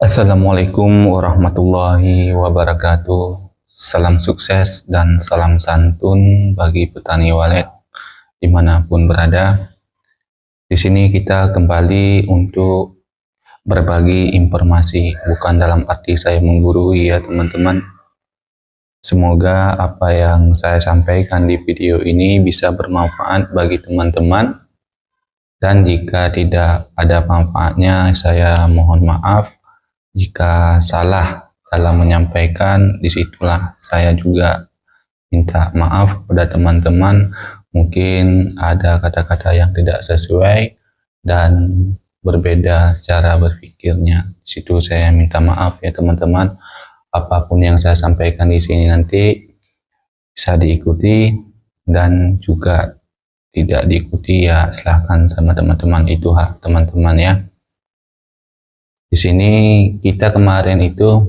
Assalamualaikum warahmatullahi wabarakatuh. Salam sukses dan salam santun bagi petani walet dimanapun berada. Di sini kita kembali untuk berbagi informasi, bukan dalam arti saya menggurui ya teman-teman. Semoga apa yang saya sampaikan di video ini bisa bermanfaat bagi teman-teman. Dan jika tidak ada manfaatnya, saya mohon maaf. Jika salah dalam menyampaikan, disitulah saya juga minta maaf kepada teman-teman. Mungkin ada kata-kata yang tidak sesuai dan berbeda cara berpikirnya. Di situ saya minta maaf ya teman-teman. Apapun yang saya sampaikan di sini nanti bisa diikuti dan juga tidak diikuti ya silahkan sama teman-teman, itu hak teman-teman ya. Di sini kita kemarin itu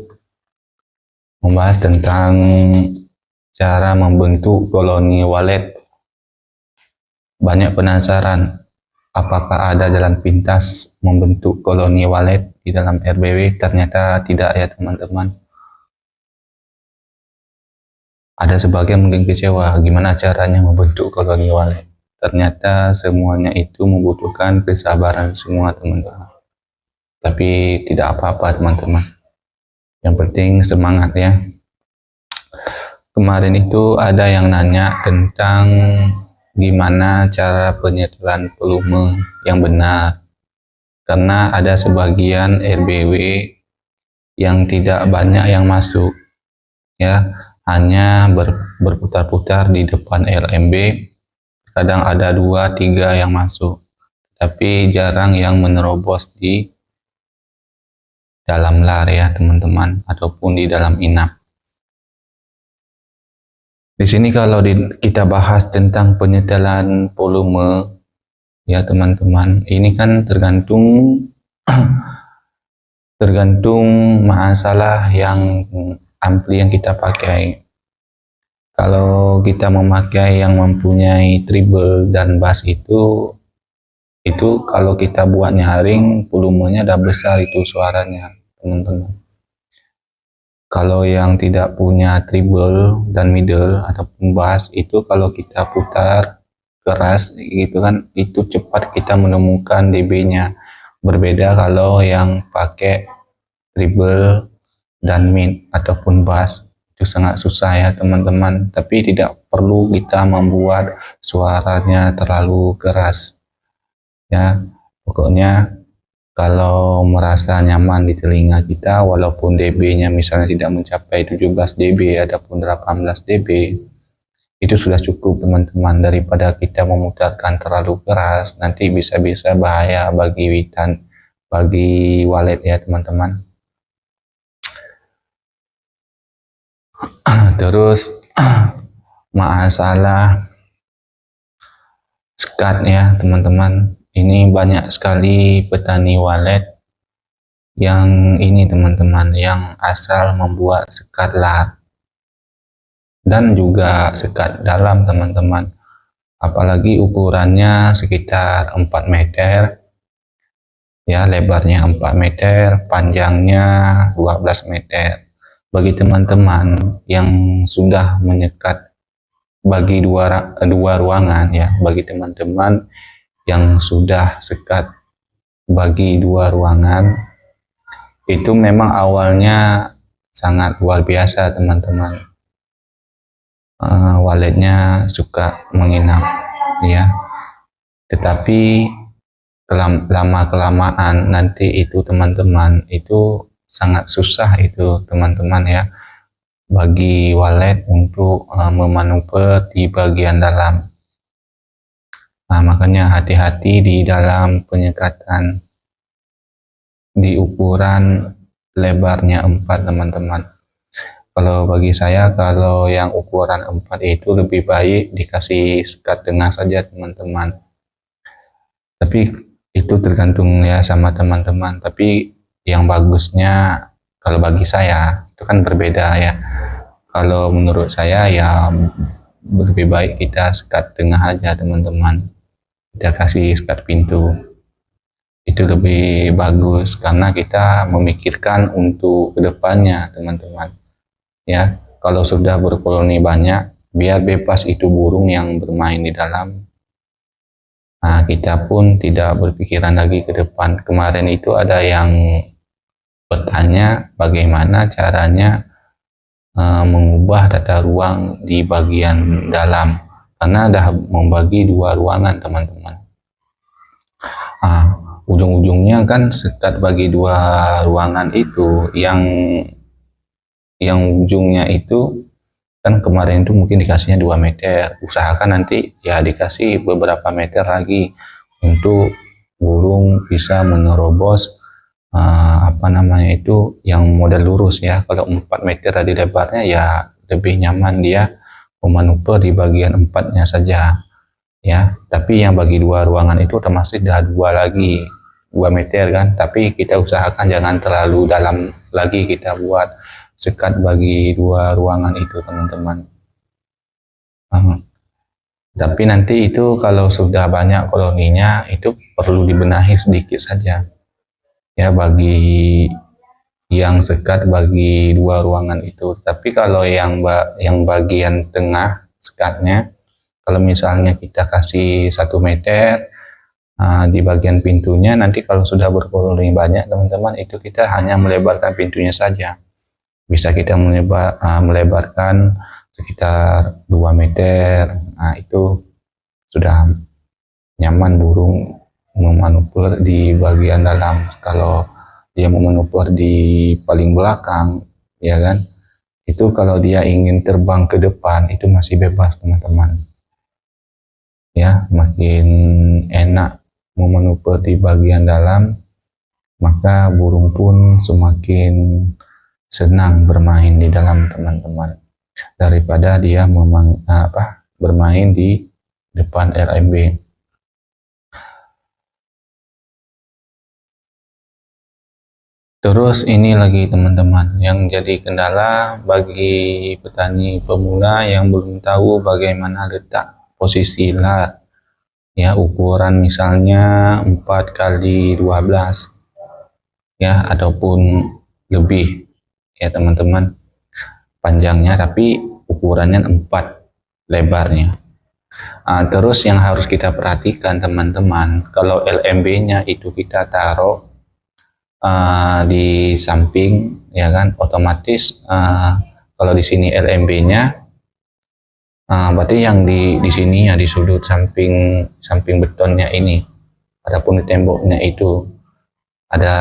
membahas tentang cara membentuk koloni walet. Banyak penasaran apakah ada jalan pintas membentuk koloni walet di dalam RBW? Ternyata tidak ya teman-teman. Ada sebagian mungkin kecewa gimana caranya membentuk koloni walet. Ternyata semuanya itu membutuhkan kesabaran semua teman-teman. Tapi tidak apa-apa teman-teman, yang penting semangat ya. Kemarin itu ada yang nanya tentang gimana cara penyetelan volume yang benar, karena ada sebagian RBW yang tidak banyak yang masuk ya, hanya berputar-putar di depan LMB. Kadang ada 2-3 yang masuk, tapi jarang yang menerobos di dalam lar ya teman-teman, ataupun di dalam inap. Di sini kalau kita bahas tentang penyetelan volume ya teman-teman, ini kan tergantung masalah yang ampli yang kita pakai. Kalau kita memakai yang mempunyai treble dan bass itu kalau kita buat nyaring volumenya udah besar itu suaranya teman-teman. Kalau yang tidak punya treble dan middle ataupun bass itu kalau kita putar keras gitu kan, itu cepat kita menemukan dB-nya. Berbeda kalau yang pakai treble dan mid ataupun bass, itu sangat susah ya teman-teman. Tapi tidak perlu kita membuat suaranya terlalu keras ya. Pokoknya kalau merasa nyaman di telinga kita, walaupun dB-nya misalnya tidak mencapai 17 dB ataupun 18 dB, itu sudah cukup teman-teman. Daripada kita memutarkan terlalu keras, nanti bisa-bisa bahaya bagi walet ya teman-teman. Terus masalah skat ya teman-teman. Ini banyak sekali petani walet yang ini teman-teman, yang asal membuat sekat lar dan juga sekat dalam teman-teman. Apalagi ukurannya sekitar 4 meter ya, lebarnya 4 meter, panjangnya 12 meter. Bagi teman-teman yang sudah menyekat bagi dua ruangan ya, bagi teman-teman yang sudah sekat bagi 2 ruangan, itu memang awalnya sangat luar biasa teman-teman. Waletnya suka menginap ya, tetapi lama-kelamaan nanti itu teman-teman, itu sangat susah itu teman-teman ya, bagi walet untuk memanuver di bagian dalam. Nah, makanya hati-hati di dalam penyekatan di ukuran lebarnya 4 teman-teman. Kalau bagi saya, kalau yang ukuran 4 itu lebih baik dikasih sekat tengah saja teman-teman. Tapi itu tergantung ya sama teman-teman. Tapi yang bagusnya kalau bagi saya itu kan berbeda ya. Kalau menurut saya ya lebih baik kita sekat tengah aja teman-teman. Kita kasih sekat pintu itu lebih bagus karena kita memikirkan untuk kedepannya teman-teman ya. Kalau sudah berkoloni banyak, biar bebas itu burung yang bermain di dalam. Nah, kita pun tidak berpikiran lagi ke depan. Kemarin itu ada yang bertanya bagaimana caranya mengubah tata ruang di bagian dalam, karena ada membagi dua ruangan teman-teman. Ujung-ujungnya kan sekat bagi dua ruangan itu, yang ujungnya itu kan kemarin itu mungkin dikasihnya 2 meter, usahakan nanti ya dikasih beberapa meter lagi untuk burung bisa menerobos apa namanya itu yang model lurus ya. Kalau 4 meter tadi lebarnya ya lebih nyaman dia memanuver di bagian 4-nya saja ya. Tapi yang bagi dua ruangan itu otomatis dah 2 meter kan, tapi kita usahakan jangan terlalu dalam lagi kita buat sekat bagi dua ruangan itu teman-teman. Tapi nanti itu kalau sudah banyak koloninya itu perlu dibenahi sedikit saja ya, bagi yang sekat bagi dua ruangan itu. Tapi kalau yang bagian tengah sekatnya, kalau misalnya kita kasih 1 meter di bagian pintunya, nanti kalau sudah berkoloni banyak teman-teman, itu kita hanya melebarkan pintunya saja. Bisa kita melebarkan sekitar 2 meter. Nah, itu sudah nyaman burung memanuver di bagian dalam. Kalau dia memanuver di paling belakang, ya kan, itu kalau dia ingin terbang ke depan itu masih bebas teman-teman. Ya, makin enak memanuver di bagian dalam, maka burung pun semakin senang bermain di dalam teman-teman, daripada dia bermain di depan LMB. Terus ini lagi teman-teman yang jadi kendala bagi petani pemula yang belum tahu bagaimana letak posisi lar ya, ukuran misalnya 4x12 ya, ataupun lebih ya teman-teman panjangnya, tapi ukurannya 4 lebarnya. Terus yang harus kita perhatikan teman-teman, kalau LMB-nya itu kita taruh di samping ya kan, otomatis kalau di sini LMB-nya berarti yang di sini ya, di sudut samping betonnya ini, adapun di temboknya itu ada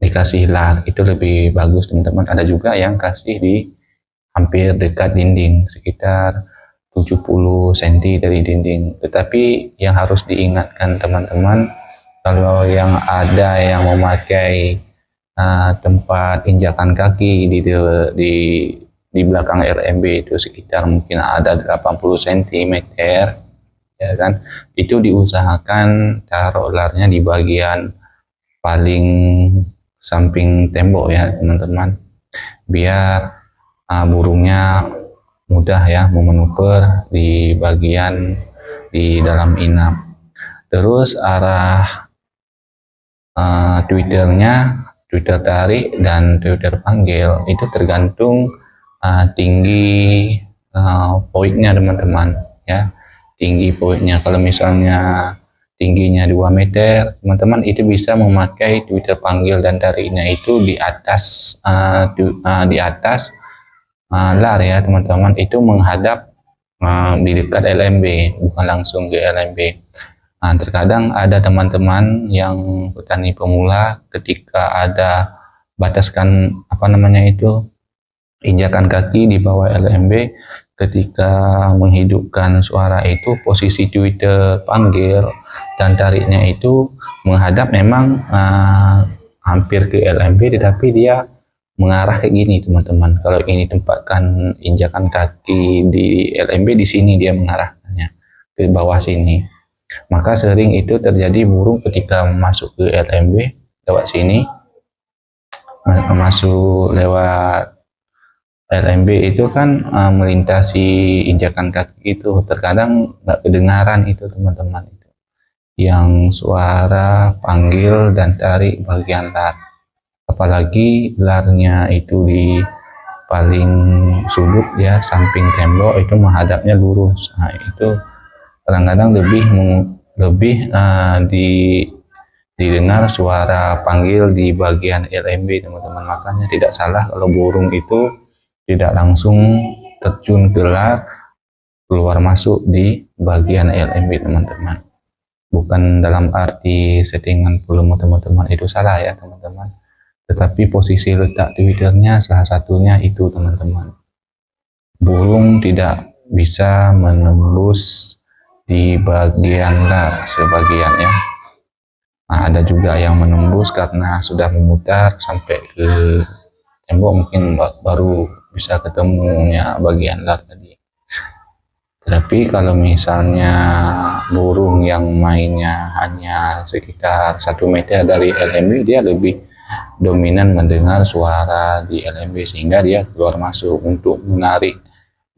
dikasih lar, itu lebih bagus teman-teman. Ada juga yang kasih di hampir dekat dinding, sekitar 70 cm dari dinding. Tetapi yang harus diingatkan teman-teman, kalau yang ada yang memakai tempat injakan kaki di belakang RMB itu sekitar mungkin ada 80 cm ya kan, itu diusahakan taruh larnya di bagian paling samping tembok ya teman-teman, biar burungnya mudah ya memanuver di bagian di dalam inap. Terus arah Twitter tarik dan Twitter panggil itu tergantung tinggi poinnya teman-teman ya, tinggi poinnya. Kalau misalnya tingginya 2 meter teman-teman, itu bisa memakai Twitter panggil dan tariknya itu di atas lar ya teman-teman, itu menghadap di dekat LMB, bukan langsung ke LMB. Terkadang ada teman-teman yang petani pemula, ketika ada bataskan injakan kaki di bawah LMB, ketika menghidupkan suara itu posisi Twitter panggil dan tariknya itu menghadap memang hampir ke LMB, tetapi dia mengarah kayak gini teman-teman. Kalau ini tempatkan injakan kaki di LMB, di sini dia mengarahkannya ke bawah sini. Maka sering itu terjadi burung ketika masuk ke LMB lewat sini, masuk lewat LMB itu kan melintasi injakan kaki itu, terkadang nggak kedengaran itu teman-teman. yang suara panggil dan tarik bagian lar. Apalagi larnya itu di paling sudut ya, samping tembok itu menghadapnya lurus. Nah, itu kadang-kadang lebih didengar suara panggil di bagian LMB, teman-teman. Makanya tidak salah kalau burung itu tidak langsung terjun ke lar, keluar masuk di bagian LMB, teman-teman. Bukan dalam arti settingan volume teman-teman itu salah ya, teman-teman, tetapi posisi letak Twitternya salah satunya itu, teman-teman. Burung tidak bisa menembus di bagian lar sebagiannya. Nah, ada juga yang menembus karena sudah memutar sampai ke tembok, mungkin baru bisa ketemunya bagian lar tadi. Tapi kalau misalnya burung yang mainnya hanya sekitar 1 meter dari LMB, dia lebih dominan mendengar suara di LMB sehingga dia keluar masuk. Untuk menarik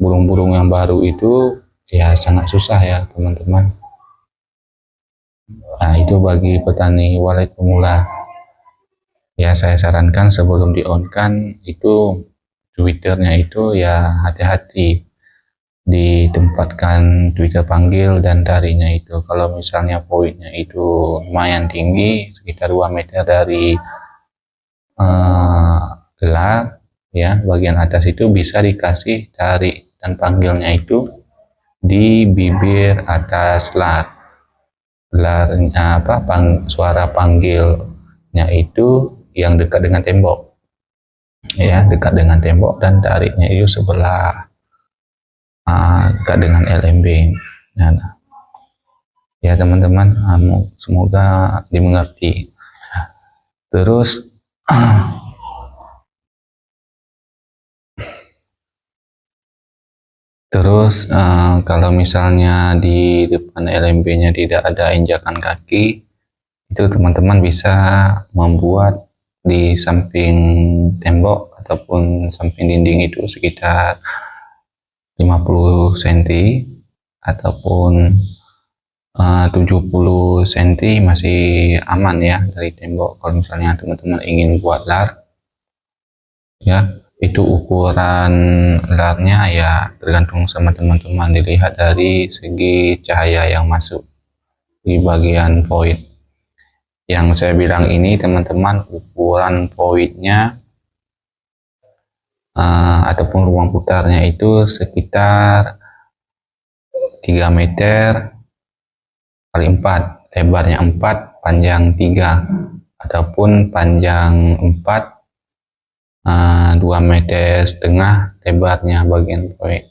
burung-burung yang baru itu ya sangat susah ya, teman-teman. Nah, itu bagi petani walet pemula. Ya, saya sarankan sebelum di-on-kan itu Twitternya itu ya hati-hati, ditempatkan Twitter panggil dan tarinya itu. Kalau misalnya poinnya itu lumayan tinggi, sekitar 2 meter dari lar ya, bagian atas itu bisa dikasih tarik dan panggilnya itu di bibir atas lar. Larnya suara panggilnya itu yang dekat dengan tembok ya, dekat dengan tembok, dan tariknya itu sebelah dekat dengan LMB. Nah, ya teman-teman, semoga dimengerti. Terus kalau misalnya di depan LMB-nya tidak ada injakan kaki, itu teman-teman bisa membuat di samping tembok ataupun samping dinding itu sekitar 50 cm ataupun 70 cm masih aman ya dari tembok. Kalau misalnya teman-teman ingin buat lar ya, itu ukuran larnya ya tergantung sama teman-teman, dilihat dari segi cahaya yang masuk di bagian void. Yang saya bilang ini teman-teman, ukuran voidnya ataupun ruang putarnya itu sekitar 3 meter kali 4, lebarnya 4, panjang 3, ataupun panjang 4, 2,5 meter lebarnya bagian void.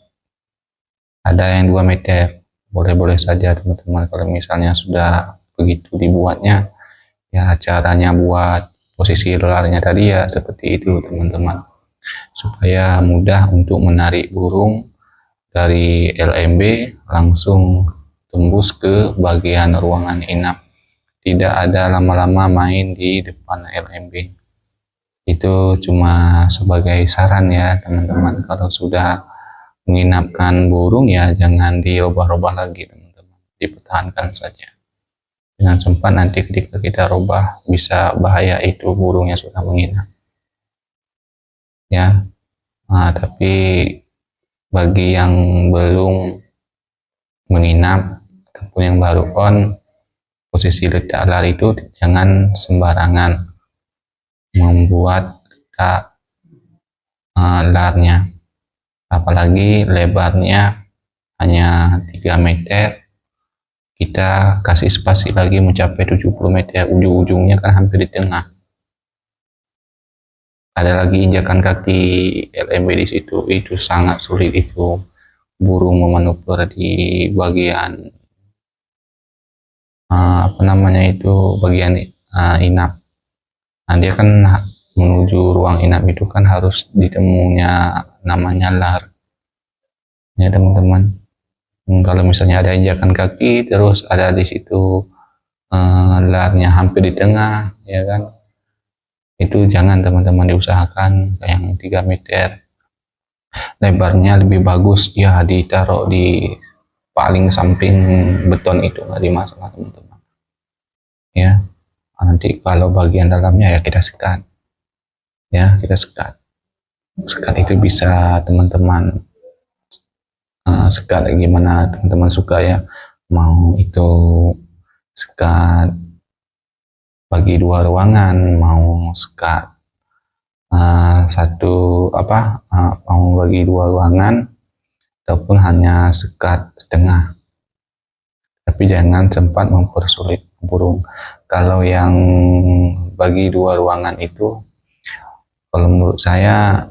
Ada yang 2 meter, boleh-boleh saja teman-teman. Kalau misalnya sudah begitu dibuatnya ya, caranya buat posisi larnya tadi ya seperti itu, teman-teman, supaya mudah untuk menarik burung dari LMB langsung tembus ke bagian ruangan inap, tidak ada lama-lama main di depan LMB. Itu cuma sebagai saran ya, teman-teman. Kalau sudah menginapkan burung ya jangan dirubah-rubah lagi, teman-teman, dipertahankan saja. Jangan sempat nanti ketika kita rubah bisa bahaya, itu burungnya sudah menginap ya. Tapi bagi yang belum menginap ataupun yang baru on, posisi letak lar itu jangan sembarangan membuat larnya, apalagi lebarnya hanya 3 meter, kita kasih spasi lagi mencapai 70 meter, ujung-ujungnya kan hampir di tengah. Ada lagi injakan kaki LMB di situ, itu sangat sulit itu burung memanuver di bagian bagian inap. Nah, dia kan menuju ruang inap itu kan harus ditemunya namanya lar ya, teman-teman. Kalau misalnya ada injakan kaki terus ada di situ larnya hampir di tengah ya kan, itu jangan, teman-teman, diusahakan yang 3 meter lebarnya. Lebih bagus ya ditaruh di paling samping beton itu, nggak dimasalah, teman-teman. ya. Nanti kalau bagian dalamnya ya kita sekat, ya kita sekat. Sekat itu bisa teman-teman sekat gimana teman-teman suka ya, mau itu sekat bagi 2 ruangan, mau sekat mau bagi 2 ruangan, ataupun hanya sekat setengah, tapi jangan sempat mempersulit burung. Kalau yang bagi 2 ruangan itu, kalau menurut saya,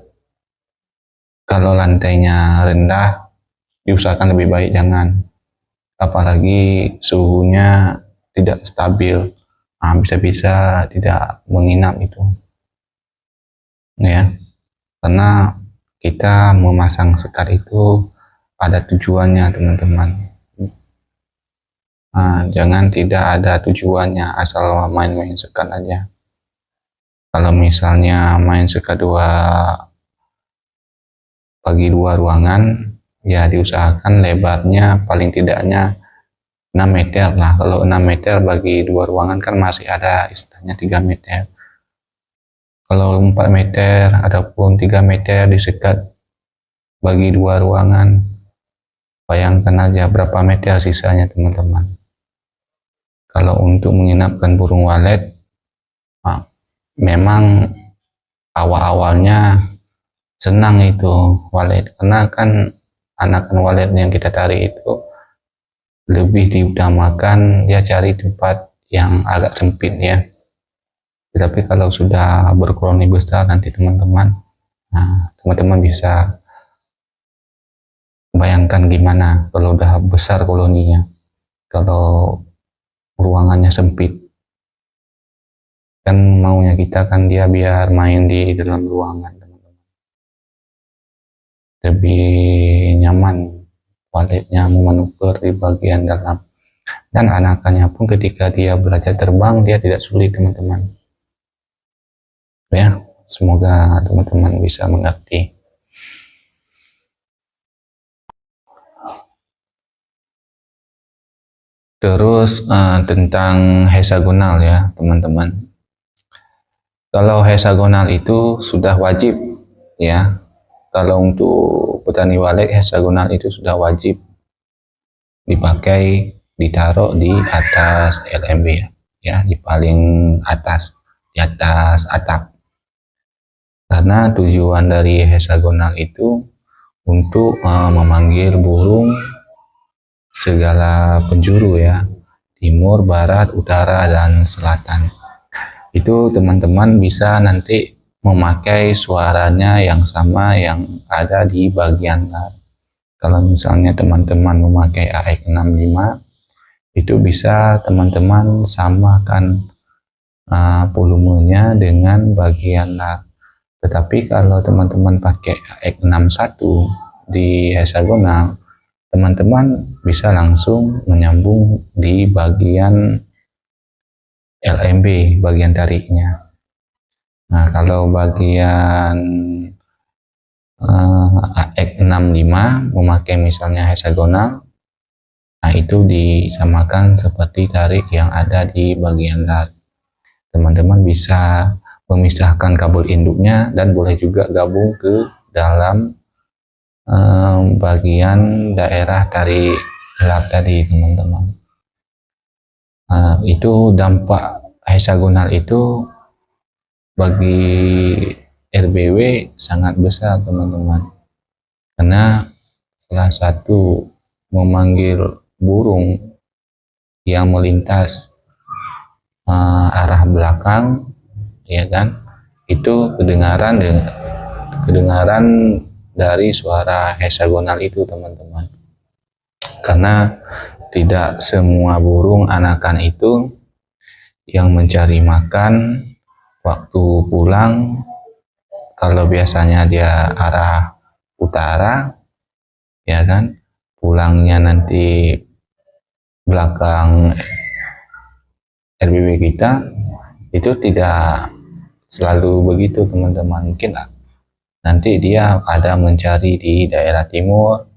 kalau lantainya rendah diusahakan lebih baik jangan, apalagi suhunya tidak stabil, bisa-bisa tidak menginap itu ya, karena kita memasang sekat itu ada tujuannya teman-teman. Jangan tidak ada tujuannya asal main-main sekat aja. Kalau misalnya main sekat bagi 2 ruangan, ya diusahakan lebarnya paling tidaknya 6 meter lah. Kalau 6 meter bagi 2 ruangan kan masih ada istilahnya 3 meter. Kalau 4 meter ataupun 3 meter disekat bagi 2 ruangan, bayangkan aja berapa meter sisanya teman-teman. Kalau untuk menginapkan burung walet, memang awal-awalnya senang itu walet, karena kan anakan walet yang kita tarik itu lebih diutamakan dia cari tempat yang agak sempit ya. Tetapi kalau sudah berkoloni besar nanti teman-teman bisa bayangkan gimana kalau udah besar koloninya, kalau ruangannya sempit, kan maunya kita kan dia biar main di dalam ruangan teman-teman, lebih nyaman waletnya memaneuver di bagian dalam, dan anakannya pun ketika dia belajar terbang dia tidak sulit teman-teman ya. Semoga teman-teman bisa mengerti. Terus tentang hexagonal ya teman-teman. Kalau hexagonal itu sudah wajib ya. Kalau untuk petani walet, hexagonal itu sudah wajib dipakai, ditaruh di atas LMB ya, di paling atas, di atas atap. Karena tujuan dari hexagonal itu untuk memanggil burung segala penjuru ya, timur, barat, utara, dan selatan. Itu teman-teman bisa nanti memakai suaranya yang sama yang ada di bagian lat. Kalau misalnya teman-teman memakai AX65, itu bisa teman-teman samakan volumenya dengan bagian lat. Tetapi kalau teman-teman pakai AX61 di hexagonal, teman-teman bisa langsung menyambung di bagian LMB, bagian tariknya. Nah, kalau bagian AX65 memakai misalnya hexagonal, nah itu disamakan seperti tarik yang ada di bagian lat. Teman-teman bisa memisahkan kabel induknya dan boleh juga gabung ke dalam bagian daerah tarik lat tadi teman-teman. Itu dampak hexagonal itu bagi RBW sangat besar teman-teman, karena salah satu memanggil burung yang melintas arah belakang ya kan, itu kedengaran dari suara hexagonal itu teman-teman. Karena tidak semua burung anakan itu yang mencari makan waktu pulang, kalau biasanya dia arah utara ya kan, pulangnya nanti belakang RBW kita, itu tidak selalu begitu teman-teman. Mungkin nanti dia ada mencari di daerah timur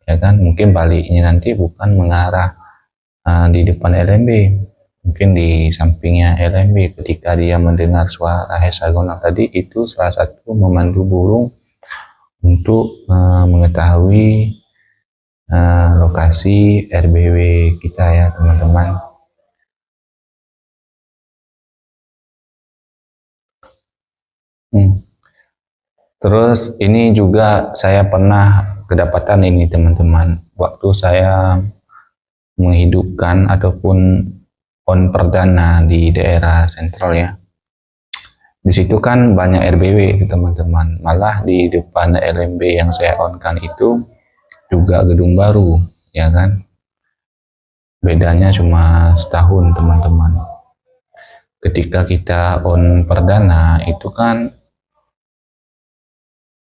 ya kan, mungkin baliknya nanti bukan mengarah di depan LMB, mungkin di sampingnya LMB. Ketika dia mendengar suara hexagonal tadi, itu salah satu memandu burung untuk mengetahui lokasi RBW kita ya teman-teman. Terus ini juga saya pernah kedapatan ini teman-teman, waktu saya menghidupkan ataupun on perdana di daerah sentral ya. Di situ kan banyak RBW teman-teman, malah di depan LMB yang saya on kan itu juga gedung baru ya kan. Bedanya cuma setahun teman-teman. Ketika kita on perdana itu kan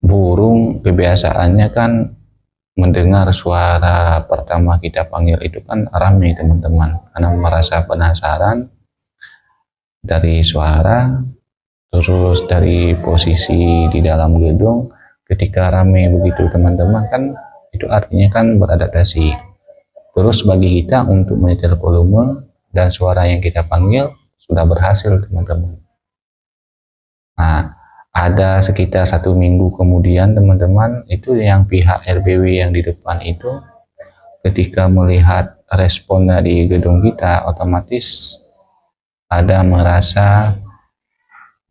burung kebiasaannya kan mendengar suara pertama kita panggil itu kan ramai teman-teman, karena merasa penasaran dari suara, terus dari posisi di dalam gedung. Ketika ramai begitu teman-teman kan itu artinya kan beradaptasi. Terus bagi kita untuk menyetel volume dan suara yang kita panggil sudah berhasil teman-teman. Nah, ada sekitar 1 minggu kemudian teman-teman, itu yang pihak RBW yang di depan itu ketika melihat respon dari gedung kita, otomatis ada merasa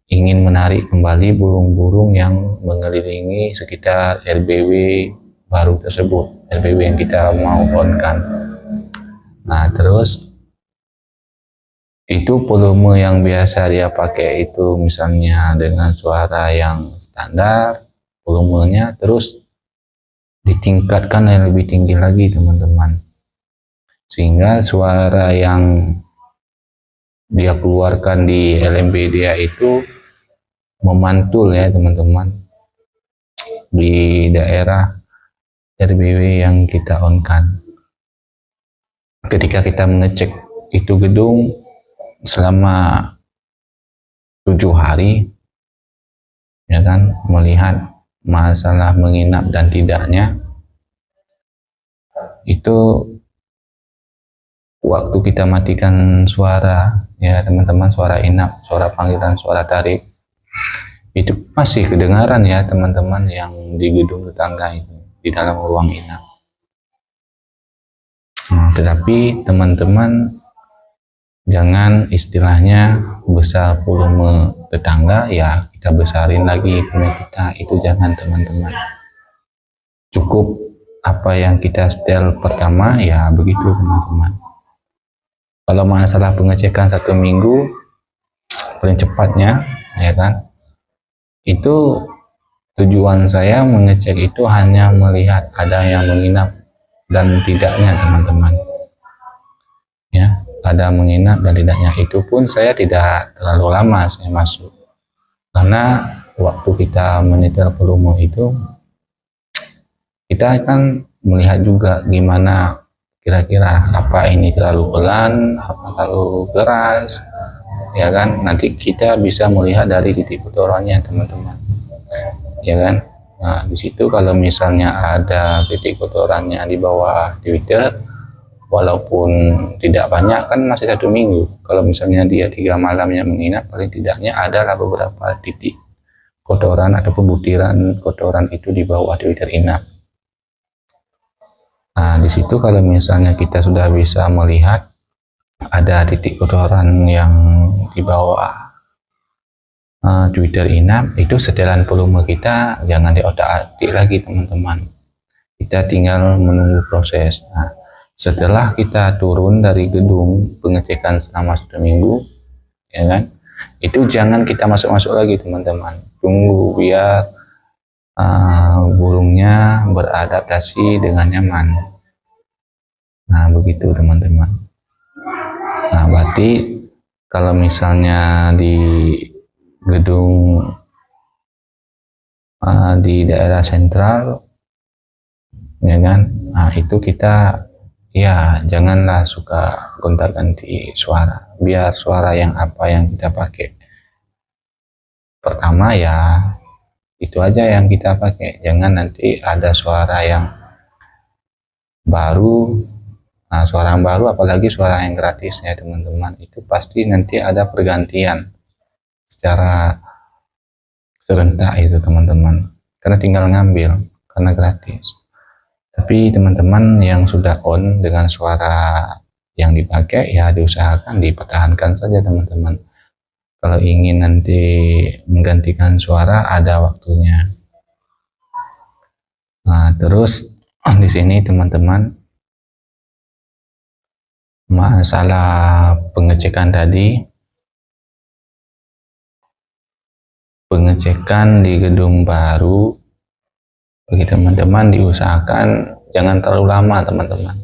ingin menarik kembali burung-burung yang mengelilingi sekitar RBW baru tersebut, RBW yang kita mau on-kan. Nah, terus itu volume yang biasa dia pakai itu misalnya dengan suara yang standar volumenya, terus ditingkatkan yang lebih tinggi lagi teman-teman, sehingga suara yang dia keluarkan di LMB dia itu memantul ya teman-teman di daerah RBW yang kita on kan. Ketika kita mengecek itu gedung selama 7 hari ya kan, melihat masalah menginap dan tidaknya, itu waktu kita matikan suara ya teman-teman, suara inap, suara panggilan, suara tarik, itu masih kedengaran ya teman-teman yang di gedung tetangga itu di dalam ruang inap. Tetapi teman-teman jangan istilahnya besar volume tetangga ya kita besarin lagi punya kita, itu jangan teman-teman. Cukup apa yang kita setel pertama ya begitu teman-teman. Kalau masalah pengecekan 1 minggu paling cepatnya ya kan, itu tujuan saya mengecek itu hanya melihat ada yang menginap dan tidaknya teman-teman ya, ada menginap dan tidaknya. Itu pun saya tidak terlalu lama saya masuk, karena waktu kita menyetel volume itu kita kan melihat juga gimana kira-kira apa ini terlalu pelan, apa terlalu keras ya kan. Nanti kita bisa melihat dari titik kotorannya teman-teman ya kan. Nah, di situ kalau misalnya ada titik kotorannya di bawah Twitter, walaupun tidak banyak kan masih 1 minggu. Kalau misalnya dia 3 malam yang menginap, paling tidaknya adalah beberapa titik kotoran ataupun butiran kotoran itu di bawah Twitter inap. Nah, di situ kalau misalnya kita sudah bisa melihat ada titik kotoran yang di bawah Twitter inap, itu setelan volume kita jangan diotak-atik lagi teman-teman. Kita tinggal menunggu proses. Nah, setelah kita turun dari gedung pengecekan selama 1 minggu ya kan, itu jangan kita masuk-masuk lagi teman-teman. Tunggu biar burungnya beradaptasi dengan nyaman. Nah begitu teman-teman. Nah berarti kalau misalnya di gedung di daerah sentral ya kan, nah itu kita ya janganlah suka gonta-ganti suara, biar suara yang apa yang kita pakai pertama ya itu aja yang kita pakai. Jangan nanti ada suara yang baru Nah, suara yang baru apalagi suara yang gratis ya teman-teman, itu pasti nanti ada pergantian secara serentak itu teman-teman, karena tinggal ngambil karena gratis. Tapi teman-teman yang sudah on dengan suara yang dipakai ya diusahakan dipertahankan saja teman-teman. Kalau ingin nanti menggantikan suara ada waktunya. Nah, terus di sini teman-teman, masalah pengecekan tadi, pengecekan di gedung baru bagi teman-teman diusahakan jangan terlalu lama teman-teman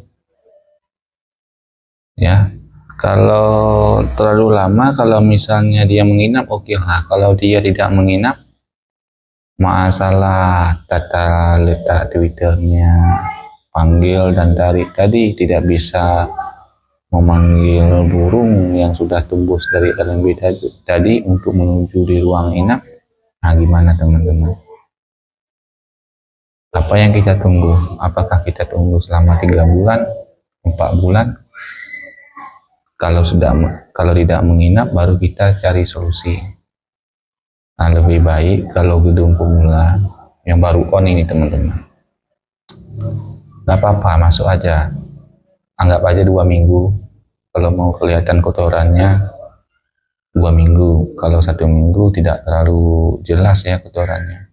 ya. Kalau terlalu lama, kalau misalnya dia menginap oke lah. Kalau dia tidak menginap, masalah tata letak Twitternya, panggil dan tarik tadi tidak bisa memanggil burung yang sudah tembus dari LMB tadi untuk menuju di ruang inap. Nah, gimana teman-teman? Apa yang kita tunggu? Apakah kita tunggu selama 3 bulan, 4 bulan? Kalau tidak menginap baru kita cari solusi. Nah, lebih baik kalau gedung pemula yang baru on ini teman-teman, nggak apa-apa, masuk aja. Anggap aja 2 minggu. Kalau mau kelihatan kotorannya 2 minggu. Kalau 1 minggu tidak terlalu jelas ya kotorannya.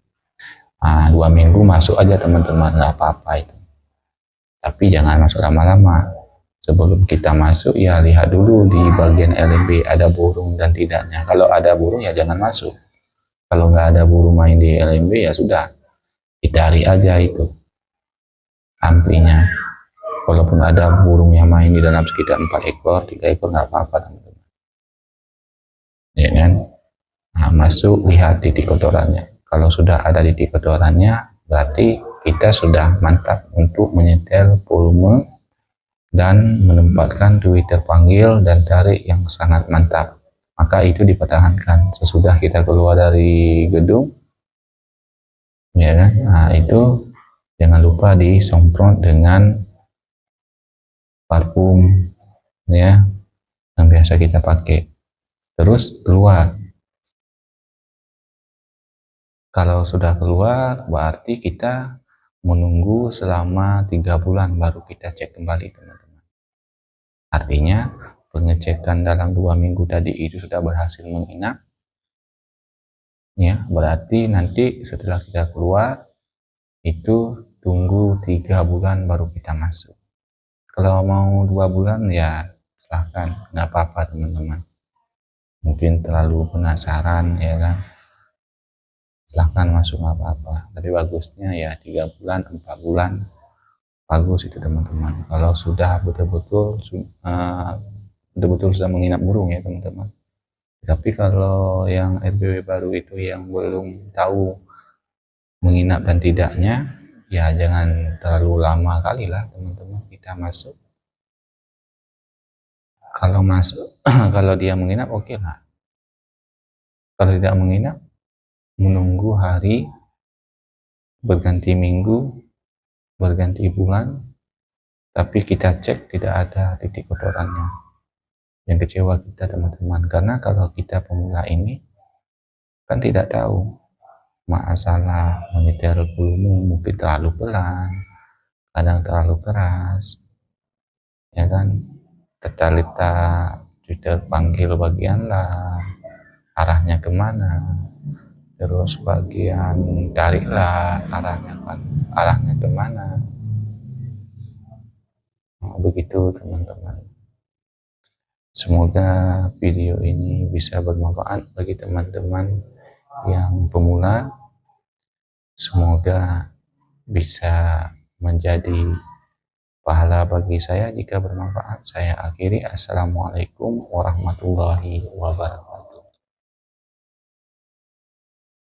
Nah, 2 minggu masuk aja teman-teman, nggak apa-apa itu. Tapi jangan masuk lama-lama. Sebelum kita masuk ya lihat dulu di bagian LMB ada burung dan tidaknya. Kalau ada burung ya jangan masuk. Kalau nggak ada burung main di LMB ya sudah, dicari aja itu amplinya. Walaupun ada burung yang main di dalam sekitar 4 ekor, 3 ekor nggak apa-apa teman-teman. Ya kan? Nah, masuk lihat titik kotorannya. Kalau sudah ada titik kotorannya, berarti kita sudah mantap untuk menyetel volume dan menempatkan Twitter panggil dan tarik yang sangat mantap. Maka itu dipertahankan sesudah kita keluar dari gedung, ya kan? Nah, itu jangan lupa disemprot dengan parfum ya yang biasa kita pakai. Terus keluar. Kalau sudah keluar berarti kita menunggu selama 3 bulan baru kita cek kembali teman-teman. Artinya pengecekan dalam 2 minggu tadi itu sudah berhasil menginap ya, berarti nanti setelah kita keluar itu tunggu 3 bulan baru kita masuk. Kalau mau 2 bulan ya silahkan, nggak apa-apa teman-teman. Mungkin terlalu penasaran ya kan, silahkan masuk, nggak apa-apa. Tapi bagusnya ya 3 bulan 4 bulan bagus itu teman-teman. Kalau sudah betul-betul sudah menginap burung ya teman-teman. Tapi kalau yang RBW baru itu yang belum tahu menginap dan tidaknya, ya jangan terlalu lama kali lah teman-teman kita masuk. Kalau masuk kalau dia menginap oke lah. Kalau tidak menginap, menunggu hari, berganti minggu, berganti bulan, tapi kita cek tidak ada titik kotorannya. Yang kecewa kita teman-teman, karena kalau kita pemula ini kan tidak tahu masalah menyetel volume, mungkin terlalu pelan, kadang terlalu keras, ya kan? Tata Twitter panggil bagian lah, arahnya kemana, terus bagian tariklah arahnya kemana. Nah, begitu teman-teman. Semoga video ini bisa bermanfaat bagi teman-teman yang pemula. Semoga bisa menjadi pahala bagi saya jika bermanfaat. Saya akhiri. Assalamualaikum warahmatullahi wabarakatuh.